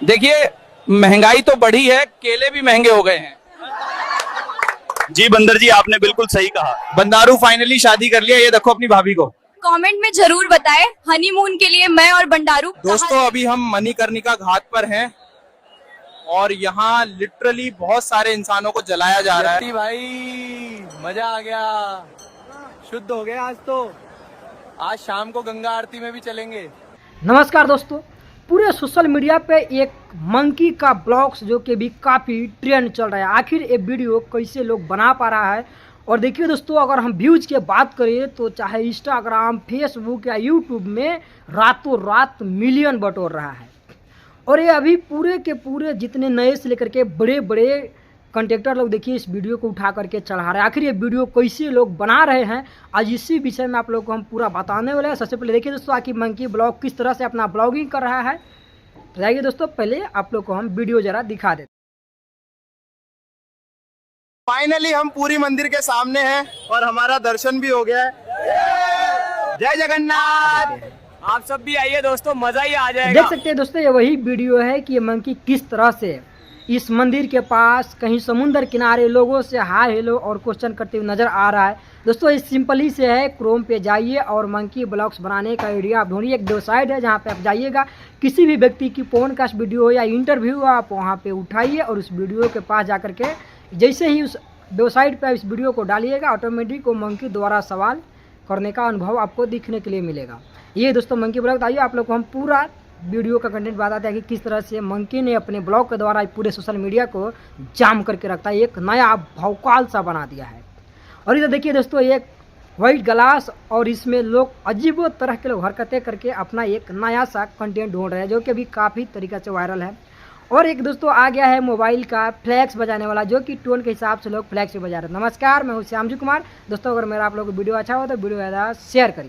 देखिए, महंगाई तो बढ़ी है, केले भी महंगे हो गए हैं। जी बंदर जी, आपने बिल्कुल सही कहा। बंदारू फाइनली शादी कर लिया, ये देखो अपनी भाभी को। कमेंट में जरूर बताएं हनीमून के लिए मैं और बंडारू दोस्तों, अभी हम मणिकर्णिका घाट पर हैं और यहाँ लिटरली बहुत सारे इंसानों को जलाया जा रहा है। भाई मजा आ गया, शुद्ध हो गया। आज शाम को गंगा आरती में भी चलेंगे। नमस्कार दोस्तों, पूरे सोशल मीडिया पे एक मंकी का ब्लॉग्स जो कि भी काफ़ी ट्रेंड चल रहा है। आखिर ये वीडियो कैसे लोग बना पा रहा है। और देखिए दोस्तों, अगर हम व्यूज़ की बात करें तो चाहे इंस्टाग्राम, फेसबुक या यूट्यूब में रातों रात मिलियन बटोर रहा है। और ये अभी पूरे के पूरे जितने नए से लेकर के बड़े बड़े कंटेक्टर लोग देखिए इस वीडियो को उठा करके चढ़ा रहे हैं। आखिर ये वीडियो कैसे लोग बना रहे हैं, आज इसी विषय में आप लोग को हम पूरा बताने वाले हैं। सबसे पहले देखिए दोस्तों, आखिर मंकी ब्लॉग किस तरह से अपना ब्लॉगिंग कर रहा है। तो जाइए दोस्तों, पहले आप लोग को हम वीडियो जरा दिखा देते। फाइनली हम पूरी मंदिर के सामने हैं और हमारा दर्शन भी हो गया है। जय जगन्नाथ। आप सब भी आइए दोस्तों, मजा ही आ जाएगा। देख सकते हैं दोस्तों, ये वही वीडियो है कि ये मंकी किस तरह से इस मंदिर के पास कहीं समुद्र किनारे लोगों से हाय हेलो और क्वेश्चन करते हुए नजर आ रहा है। दोस्तों, ये सिंपली से है, क्रोम पे जाइए और मंकी ब्लॉग्स बनाने का आइडिया आप ढूंढिए। एक वेबसाइट है जहाँ पे आप जाइएगा, किसी भी व्यक्ति की पॉडकास्ट वीडियो हो या इंटरव्यू हो, आप वहाँ पे उठाइए और उस वीडियो के पास जा करके जैसे ही उस वेबसाइट पर इस वीडियो को डालिएगा, ऑटोमेटिक वो मंकी द्वारा सवाल करने का अनुभव आपको दिखने के लिए मिलेगा। ये दोस्तों मंकी ब्लॉग। आइए आप लोग को हम पूरा वीडियो का कंटेंट बताते हैं कि किस तरह से मंकी ने अपने ब्लॉग के द्वारा पूरे सोशल मीडिया को जाम करके रखता है, एक नया भौकाल सा बना दिया है। और इधर देखिए दोस्तों, एक वाइट ग्लास और इसमें लोग अजीब तरह के लोग हरकतें करके अपना एक नया सा कंटेंट ढूंढ रहे हैं, जो कि अभी काफ़ी तरीक़े से वायरल है। और एक दोस्तों आ गया है मोबाइल का फ्लैक्स बजाने वाला, जो कि टोन के हिसाब से लोग फ्लैक्स भी बजा रहे हैं। नमस्कार, मैं हूँ श्यामजी कुमार। दोस्तों, अगर मेरा आप लोगों को वीडियो अच्छा हो तो वीडियो ज़्यादा शेयर करिए।